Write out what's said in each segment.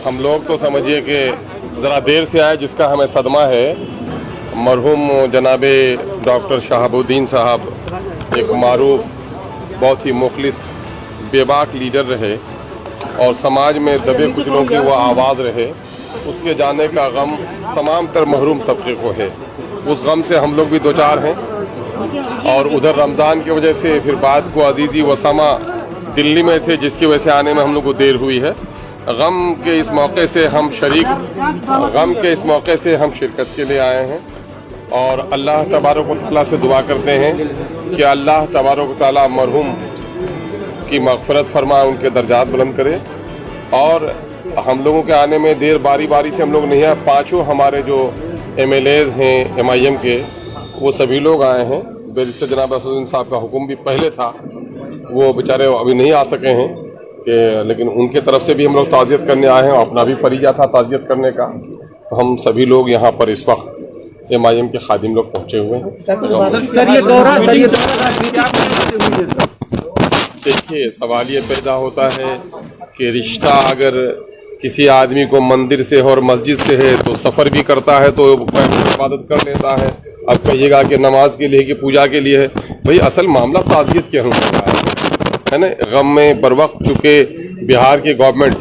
हम लोग तो समझिए कि ज़रा देर से आए, जिसका हमें सदमा है। मरहूम जनाबे डॉक्टर शहाबुद्दीन साहब एक मारूफ, बहुत ही मुखलिस, बेबाक लीडर रहे और समाज में दबे कुचलों की वो आवाज़ रहे। उसके जाने का गम तमाम तर महरूम तबके को है। उस गम से हम लोग भी दो चार हैं। और उधर रमज़ान की वजह से फिर बाद को अजीज़ी वसामा दिल्ली में थे, जिसकी वजह से आने में हम लोग को देर हुई है। गम के इस मौके से हम शिरकत के लिए आए हैं और अल्लाह तबारक व तआला से दुआ करते हैं कि अल्लाह तबारक व तआला मरहूम की मग़फ़िरत फरमाए, उनके दर्जात बुलंद करे। और हम लोगों के आने में देर बारी बारी से हम लोग नहीं आए। पाँचों हमारे जो MLAs हैं MIM के, वो सभी लोग आए हैं। बैरिस्टर जनाब असदुद्दीन साहब का हुक्म भी पहले था, वो बेचारे अभी नहीं आ सके हैं लेकिन उनके तरफ से भी हम लोग ताज़ियत करने आए हैं। अपना भी फरीजा था ताज़ियत करने का। तो हम सभी लोग यहाँ पर इस वक्त MIM के खादिम लोग पहुँचे हुए हैं। देखिए, सवाल ये पैदा होता है कि रिश्ता अगर किसी आदमी को मंदिर से और मस्जिद से है तो सफ़र भी करता है तो इबादत कर लेता है। अब कहिएगा कि नमाज के लिए कि पूजा के लिए है। भाई असल मामला ताज़ियत के होता है ना। गम में बर वक्त चुके बिहार की गवर्नमेंट,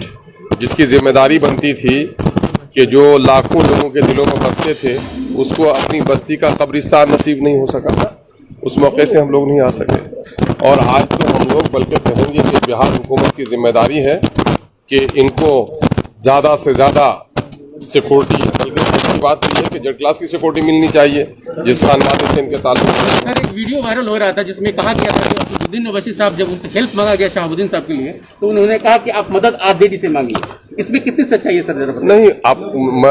जिसकी जिम्मेदारी बनती थी कि जो लाखों लोगों के दिलों में बसते थे, उसको अपनी बस्ती का कब्रिस्तान नसीब नहीं हो सका। उस मौके से हम लोग नहीं आ सके। और आज तो हम लोग बल्कि कहेंगे कि बिहार हुकूमत की जिम्मेदारी है कि इनको ज़्यादा से ज़्यादा सिक्योरिटी, बल्कि सबकी बात तो ये है कि जेड क्लास की सिक्योरिटी मिलनी चाहिए जिस खानदान से इनके ताल्लुक है। सर, एक वीडियो वायरल हो रहा था जिसमें कहा गया था कि असदुद्दीन ओवैसी साहब, जब उनसे हेल्प मांगा गया शहाबुद्दीन साहब के लिए, तो उन्होंने कहा कि आप मदद RJD से मांगिए। इसमें कितनी सच्चाई है सर? जरा नहीं, आप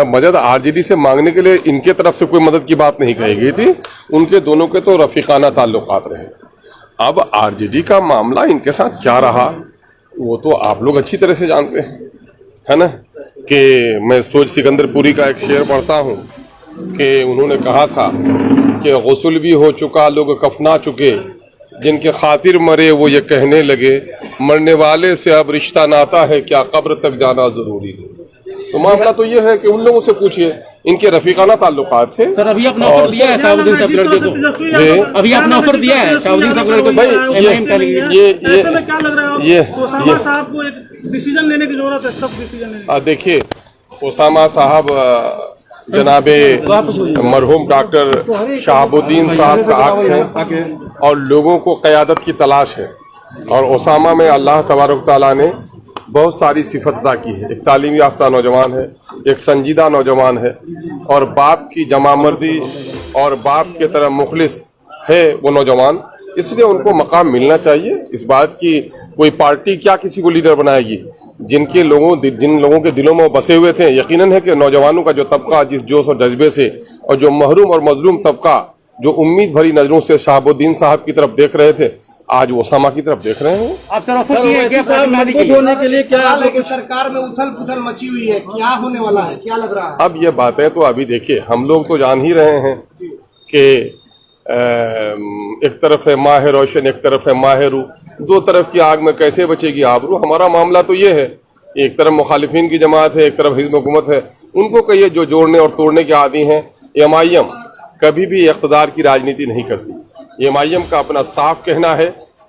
मदद RJD से मांगने के लिए इनके तरफ से कोई मदद की बात नहीं कही गई थी। उनके दोनों के तो रफीकाना ताल्लुकात रहे। अब RJD का मामला इनके साथ क्या रहा वो तो आप लोग अच्छी तरह से जानते हैं, है ना। कि मैं सोच सिकंदरपुरी का एक शेर पढ़ता हूँ कि उन्होंने कहा था कि गुस्ल भी हो चुका, लोग कफना चुके, जिनके खातिर मरे वो ये कहने लगे, मरने वाले से अब रिश्ता नाता है क्या, कब्र तक जाना जरूरी है। तो मामला तो ये है कि उन लोगों से पूछिए, इनके रफीकाना ताल्लुकात थे। सर, अभी अपना ऑफर दिया है शहाबुद्दीन साहब लड़के को, अभी अपना ऑफर दिया है शहाबुद्दीन साहब लड़के को। ये साहब को एक डिसीजन लेने की जरूरत है, सब डिसीजन लेने। देखिए, ओसामा साहब जनाबे मरहूम डॉक्टर शहाबुद्दीन साहब का अक्स है और लोगों को क़यादत की तलाश है। और ओसामा में अल्लाह तबारक तआला ने बहुत सारी सिफत अदा की है। एक तालीम याफ्ता नौजवान है, एक संजीदा नौजवान है और बाप की जमामर्दी और बाप के तरह मुखलिस है वो नौजवान। इसलिए उनको मकाम मिलना चाहिए। इस बात की कोई पार्टी क्या किसी को लीडर बनाएगी? जिन लोगों के दिलों में वो बसे हुए थे, यकीनन है कि नौजवानों का जो तबका जिस जोश और जज्बे से, और जो महरूम और मजलूम तबका जो उम्मीद भरी नजरों से शहाबुद्दीन साहब की तरफ देख रहे थे, आज वो ओसामा की तरफ देख रहे हैं। आप सर ऑफर किए क्या होने के लिए? क्या सरकार में उथल पुथल मची हुई है, क्या होने वाला है, क्या लग रहा है? अब ये बातें तो अभी देखिए, हम लोग तो जान ही रहे हैं कि एक तरफ है माह रोशन, एक तरफ है माह रू। दो तरफ की आग में कैसे बचेगी आबरू? हमारा मामला तो ये है, एक तरफ मुखालिफिन की जमात है, एक तरफ हिज़्ब हुकूमत है। उनको कहिए जो जोड़ने और तोड़ने के आदी हैं। MIM कभी भी इक़्तिदार की राजनीति नहीं करती। MIM का अपना साफ कहना है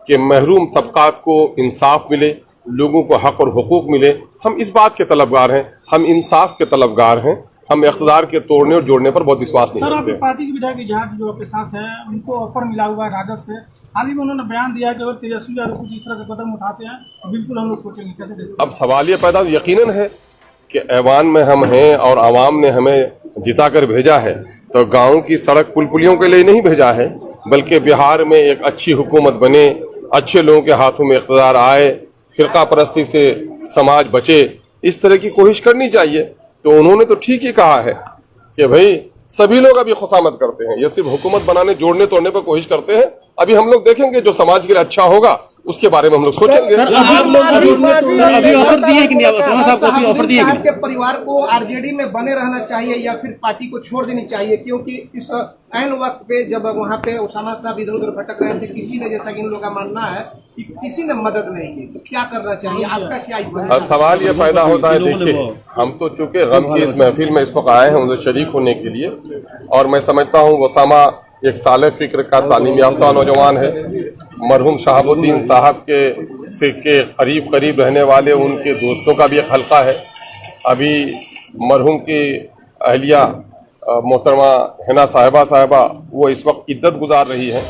कि महरूम तबकात को इंसाफ मिले, लोगों को हक और हुकूक मिले। हम इस बात के तलबगार हैं, हम इंसाफ के तलबगार हैं। हम इक़्तिदार के तोड़ने और जोड़ने पर बहुत विश्वास नहीं करते। सर, आपकी पार्टी के विधायक इजहार जो आपके साथ है, उनको ऑफर मिला हुआ है राजद से। हाल ही में उन्होंने बयान दिया कि अगर तेजस्वी यादव कुछ इस तरह के कदम उठाते हैं तो बिल्कुल हम लोग सोचेंगे। कैसे देखते हैं? अब सवाल ये पैदा यकीनन है कि ऐवान में हम हैं और आवाम ने हमें जिता कर भेजा है, तो गाँव की सड़क पुल पुलियों के लिए नहीं भेजा है, बल्कि बिहार में एक अच्छी हुकूमत बने, अच्छे लोगों के हाथों में इक़्तिदार आए, फ़िरका परस्ती से समाज बचे, इस तरह की कोशिश करनी चाहिए। तो उन्होंने तो ठीक ही कहा है कि भाई सभी लोग अभी खुशामद करते हैं, ये सिर्फ हुकूमत बनाने जोड़ने तोड़ने पर कोशिश करते हैं। अभी हम लोग देखेंगे जो समाज के लिए अच्छा होगा उसके बारे में हम लोग सोचेंगे। सर आप लोग अभी ऑफर दिए कि नहीं? ओसामा साहब को अभी ऑफर दिए कि साहब नहीं? के परिवार को आरजेडी में बने रहना चाहिए या फिर पार्टी को छोड़ देनी चाहिए, क्योंकि इस ऐन वक्त पे जब वहाँ पे ओसामा साहब इधर उधर भटक रहे थे, किसी ने, जैसा कि इन लोगों का मानना है कि किसी ने मदद नहीं की, तो क्या करना चाहिए? आपका क्या इस पर सवाल ये पैदा होता है, देखिए हम तो चूंकि गम की इस महफिल में इस वक्त आए हैं उनसे शरीक होने के लिए, और मैं समझता हूँ ओसामा एक साले फिक्र का तालीम याफ्ता नौजवान है। मरहूम शहाबुद्दीन साहब के करीब करीब रहने वाले उनके दोस्तों का भी एक हल्का है। अभी मरहूम की अहलिया मोहतरमा हिना साहिबा वो इस वक्त इद्दत गुजार रही है।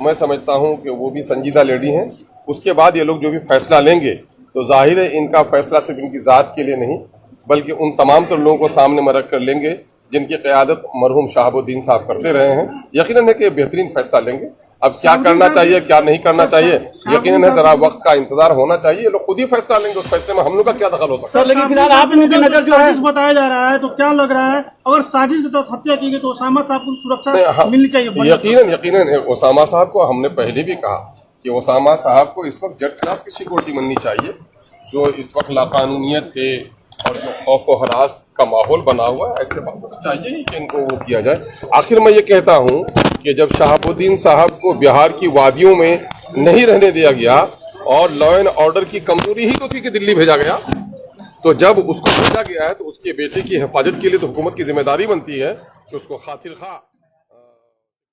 मैं समझता हूं कि वो भी संजीदा लेडी हैं। उसके बाद ये लोग जो भी फैसला लेंगे तो जाहिर है इनका फैसला सिर्फ इनकी ज़ात के लिए नहीं बल्कि उन तमाम तर लोगों को सामने में रख कर लेंगे जिनकी क़यादत मरहूम शहाबुद्दीन साहब करते रहे हैं। यकीनन है कि बेहतरीन फैसला लेंगे। अब क्या करना चाहिए क्या नहीं करना चाहिए यकीनन है, जरा वक्त का इंतजार होना चाहिए। ये लोग खुद ही फैसला लेंगे, उस फैसले में हम लोग का क्या दखल हो सकता है। सर लेकिन फिलहाल आप लोगों की नजर जो है बताया जा रहा है, तो क्या लग रहा है अगर साजिश के तहत हत्या की गई तो ओसामा साहब को सुरक्षा मिलनी चाहिए? यकीनन ओसामा साहब को हमने पहले भी कहा कि ओसामा साहब को इस वक्त जज क्लास की सिक्योरिटी मिलनी चाहिए। जो इस वक्त लाकानूनियत है और जो खौफ व हरास का माहौल बना हुआ है, ऐसे बातों को चाहिए ही कि इनको वो किया जाए। आखिर मैं ये कहता हूँ कि जब शहाबुद्दीन साहब को बिहार की वादियों में नहीं रहने दिया गया और लॉ एंड ऑर्डर की कमजोरी ही तो थी कि दिल्ली भेजा गया, तो जब उसको भेजा गया है तो उसके बेटे की हिफाजत के लिए तो हुकूमत की जिम्मेदारी बनती है कि उसको खातिर खा